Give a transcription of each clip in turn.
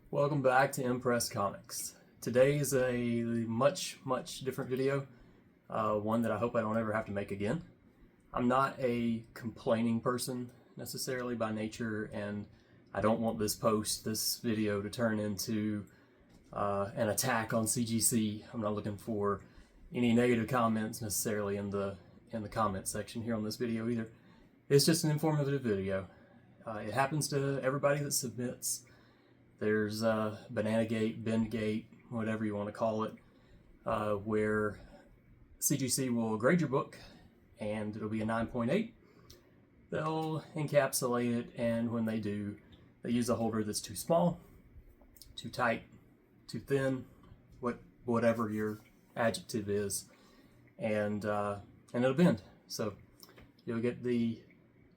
Welcome back to Impress Comics. Today is a much different video, one that I hope I don't ever have to make again. I'm not a complaining person necessarily by nature, and I don't want this video to turn into an attack on CGC. I'm not looking for any negative comments necessarily in the comment section here on this video either. It's just an informative video. It happens to everybody that submits. There's Bananagate, Bendgate, whatever you want to call it, where CGC will grade your book and it'll be a 9.8. They'll encapsulate it, and when they do, they use a holder that's too small, too tight, too thin, whatever your adjective is, and it'll bend. So you'll get the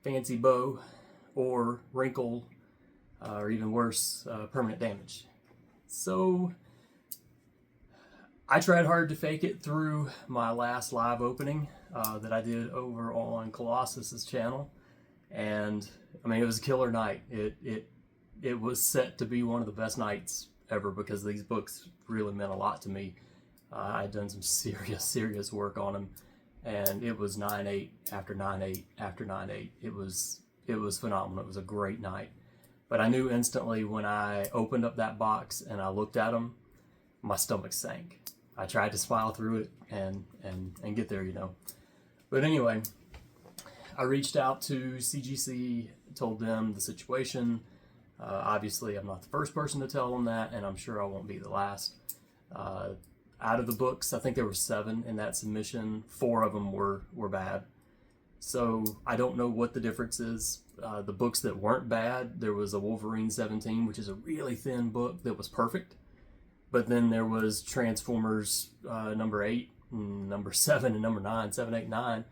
fancy bow or wrinkle, or even worse, permanent damage. So I tried hard to fake it through my last live opening that I did over on Colossus's channel, and I mean, it was a killer night. It was set to be one of the best nights ever because these books really meant a lot to me. I'd done some serious work on them, and it was 9/8 after 9/8 after 9/8. It was phenomenal. It was a great night. But I knew instantly when I opened up that box and I looked at them, my stomach sank. I tried to smile through it and get there, you know. But anyway, I reached out to CGC, told them the situation. Obviously, I'm not the first person to tell them that, and I'm sure I won't be the last. Out of the books, I think there were 7 in that submission. 4 of them were bad. So I don't know what the difference is. The books that weren't bad, there was a Wolverine 17, which is a really thin book that was perfect. But then there was Transformers number 8, and number 7, and number 9, 7, 8, 9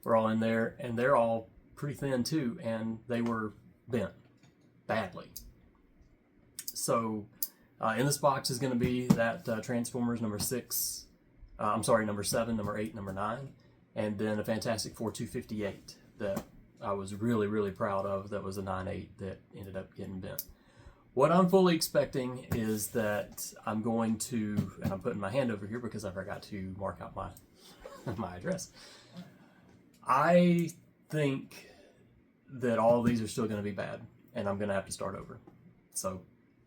were all in there, and they're all pretty thin too, and they were bent badly. So in this box is going to be that Transformers number 7, number 8, number 9. And then a Fantastic Four 258 that I was really proud of. That was a 9/8 that ended up getting bent. What I'm fully expecting is that I'm going to, and I'm putting my hand over here because I forgot to mark out my my address. I think that all of these are still going to be bad, and I'm going to have to start over. So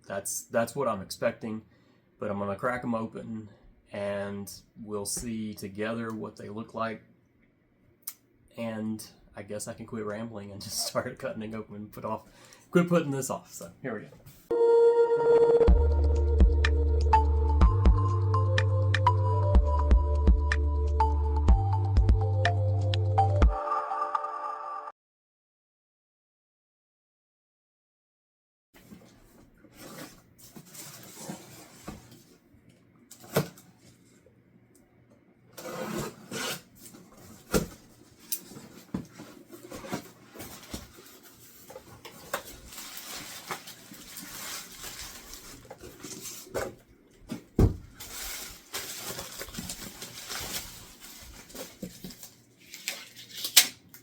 that's what I'm expecting. But I'm going to crack them open, and we'll see together what they look like. And I guess I can quit rambling and just start cutting it open and quit putting this off. So here we go.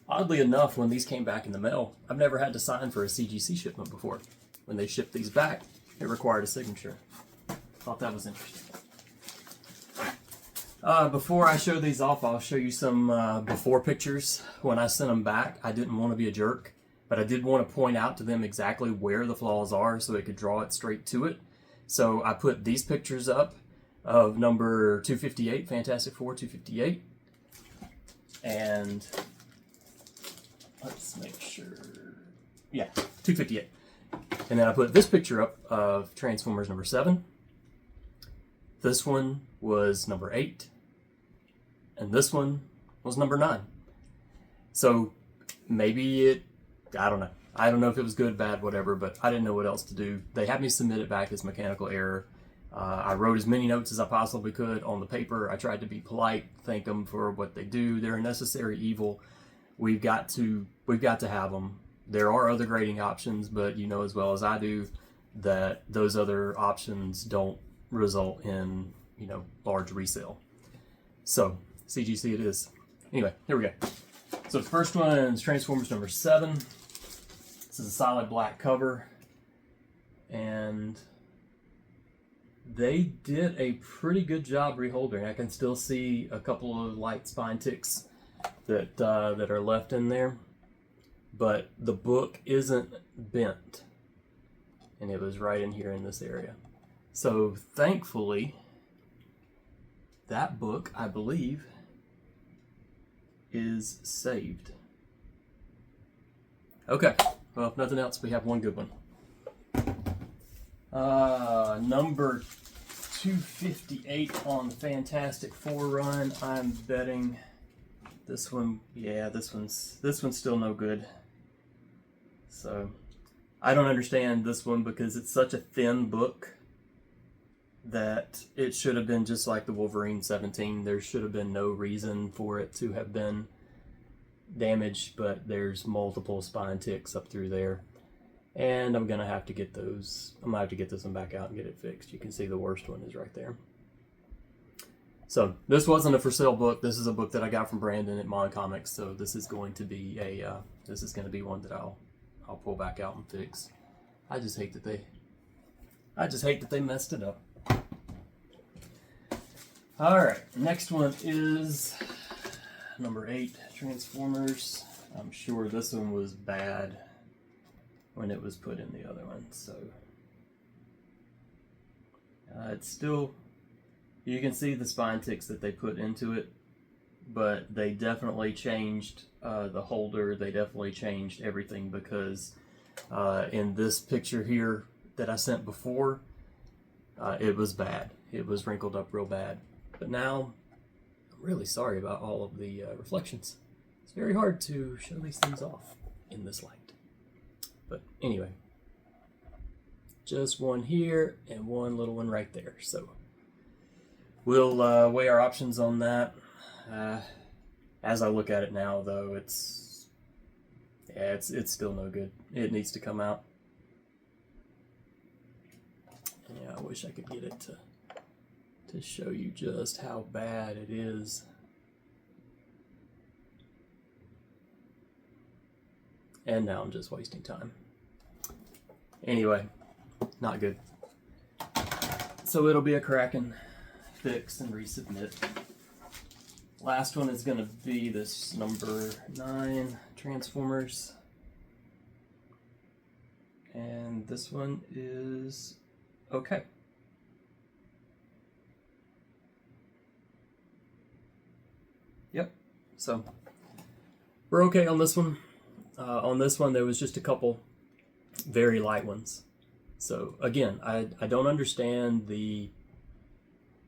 Oddly enough, when these came back in the mail, I've never had to sign for a CGC shipment before. When they shipped these back, it required a signature. Thought that was interesting. Before I show these off, I'll show you some before pictures. When I sent them back, I didn't want to be a jerk, but I did want to point out to them exactly where the flaws are so they could draw it straight to it. So I put these pictures up of number 258, Fantastic Four 258. And let's make sure, yeah, 258. And then I put this picture up of Transformers number 7. This one was number 8. And this one was number 9. So maybe I don't know. I don't know if it was good, bad, whatever, but I didn't know what else to do. They had me submit it back as mechanical error. I wrote as many notes as I possibly could on the paper. I tried to be polite, thank them for what they do. They're a necessary evil. We've got to have them. There are other grading options, but you know as well as I do that those other options don't result in, you know, large resale. So CGC it is. Anyway, here we go. So the first one is Transformers number 7. This is a solid black cover, and they did a pretty good job reholdering. I can still see a couple of light spine ticks that are left in there, but the book isn't bent, and it was right in here in this area. So thankfully, that book, I believe, is saved. Okay, well, if nothing else, we have one good one. Number 258 on the Fantastic Four run. I'm betting this one. Yeah, this one's still no good. So I don't understand this one because it's such a thin book that it should have been just like the Wolverine 17. There should have been no reason for it to have been damaged, but there's multiple spine ticks up through there. And I'm gonna have to get those. I'm gonna have to get this one back out and get it fixed. You can see the worst one is right there. So this wasn't a for sale book. This is a book that I got from Brandon at Mon Comics. So this is going to be a one that I'll pull back out and fix. I just hate that they messed it up. All right, next one is number 8, Transformers. I'm sure this one was bad when it was put in the other one, so it's still, you can see the spine ticks that they put into it, but they definitely changed the holder. They definitely changed everything because in this picture here that I sent before, it was bad. It was wrinkled up real bad. But now, I'm really sorry about all of the reflections. It's very hard to show these things off in this light. But anyway, just one here and one little one right there. So we'll weigh our options on that. As I look at it now, though, it's still no good. It needs to come out. Yeah, I wish I could get it to show you just how bad it is. And now I'm just wasting time. Anyway, not good. So it'll be a Kraken fix and resubmit. Last one is going to be this number 9 Transformers. And this one is okay. Yep, so we're okay on this one. On this one, there was just a couple very light ones. So again, I don't understand the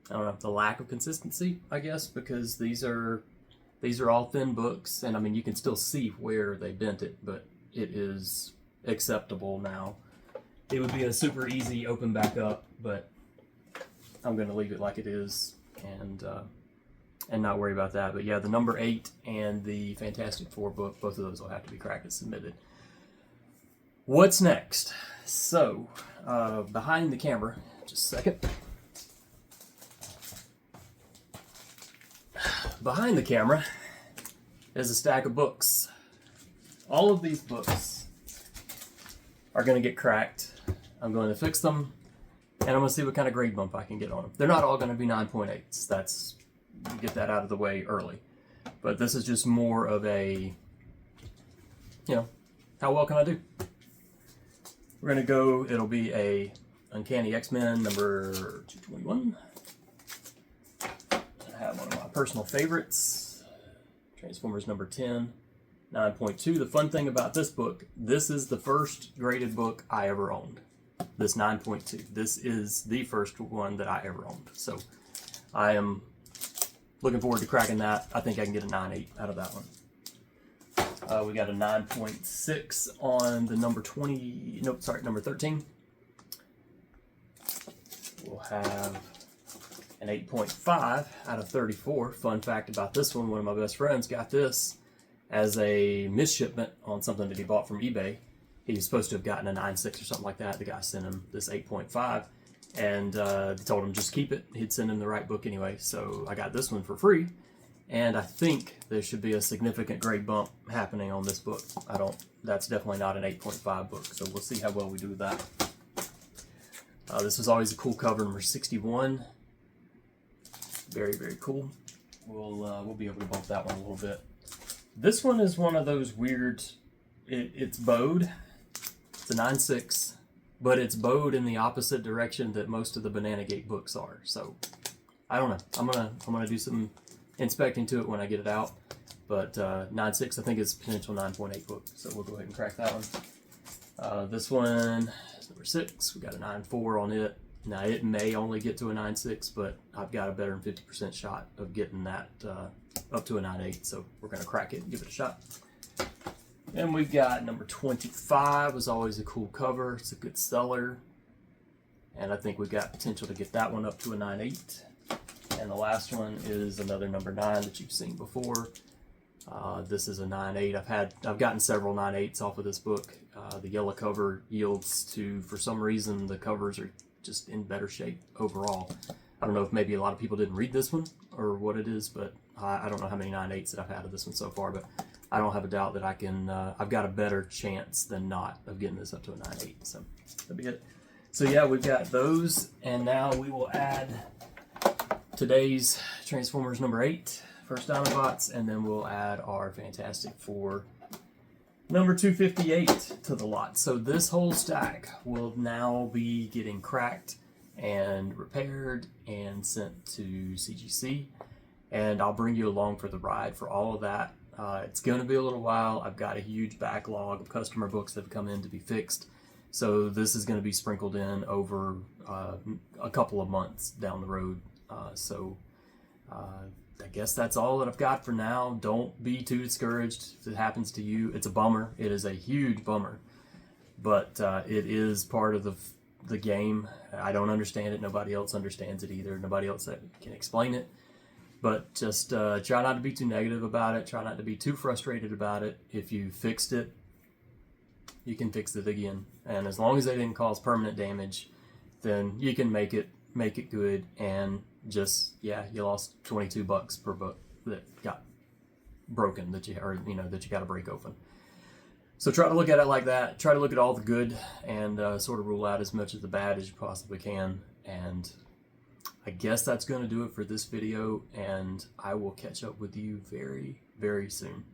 lack of consistency, I guess, because these are all thin books, and I mean you can still see where they bent it, but it is acceptable now. It would be a super easy open back up, but I'm going to leave it like it is and not worry about that. But yeah, the number 8 and the Fantastic Four book, both of those will have to be cracked and submitted. What's next? So, behind the camera, just a second. Behind the camera is a stack of books. All of these books are going to get cracked. I'm going to fix them, and I'm going to see what kind of grade bump I can get on them. They're not all going to be 9.8s. That's, get that out of the way early. But this is just more of a, how well can I do? We're going to go, it'll be a Uncanny X-Men number 221. I have one of my personal favorites, Transformers number 10, 9.2. The fun thing about this book, this is the first graded book I ever owned. This 9.2. This is the first one that I ever owned. So I am looking forward to cracking that. I think I can get a 9.8 out of that one. We got a 9.6 on the number 13. We'll have an 8.5 out of 34. Fun fact about this one of my best friends got this as a misshipment on something that he bought from eBay. He was supposed to have gotten a 9.6 or something like that. The guy sent him this 8.5 and told him just keep it. He'd send him the right book anyway. So I got this one for free. And I think there should be a significant grade bump happening on this book. That's definitely not an 8.5 book. So we'll see how well we do with that. This was always a cool cover, number 61. Very, very cool. We'll be able to bump that one a little bit. This one is one of those weird, it's bowed. It's a 9.6, but it's bowed in the opposite direction that most of the Banana Gate books are. So I don't know. I'm gonna do some inspecting to it when I get it out. But 9.6, I think it's a potential 9.8 book. So we'll go ahead and crack that one. This one is number 6. We got a 9.4 on it. Now it may only get to a 9.6, but I've got a better than 50% shot of getting that up to a 9.8. So we're gonna crack it and give it a shot. And we've got number 25. Was always a cool cover. It's a good seller, and I think we've got potential to get that one up to a 9.8. And the last one is another number 9 that you've seen before. This is a 9.8. I've gotten several 9.8s off of this book. The yellow cover yields to, for some reason, the covers are just in better shape overall. I don't know if maybe a lot of people didn't read this one or what it is, but I don't know how many 9.8s that I've had of this one so far, but I don't have a doubt that I can, I've got a better chance than not of getting this up to a 9.8, so that'll be it. So yeah, we've got those, and now we will add today's Transformers number 8, first Dinobots, and then we'll add our Fantastic Four number 258 to the lot. So this whole stack will now be getting cracked and repaired and sent to CGC, and I'll bring you along for the ride for all of that. It's going to be a little while. I've got a huge backlog of customer books that have come in to be fixed, so this is going to be sprinkled in over a couple of months down the road. I guess that's all that I've got for now. Don't be too discouraged if it happens to you. It's a bummer. It is a huge bummer, but it is part of the game. I don't understand it. Nobody else understands it either. Nobody else that can explain it. But just try not to be too negative about it. Try not to be too frustrated about it. If you fixed it, you can fix it again. And as long as they didn't cause permanent damage, then you can make it good. And just, yeah, you lost $22 per book that got broken, that you got to break open. So try to look at it like that. Try to look at all the good and sort of rule out as much of the bad as you possibly can. And I guess that's going to do it for this video, and I will catch up with you very, very soon.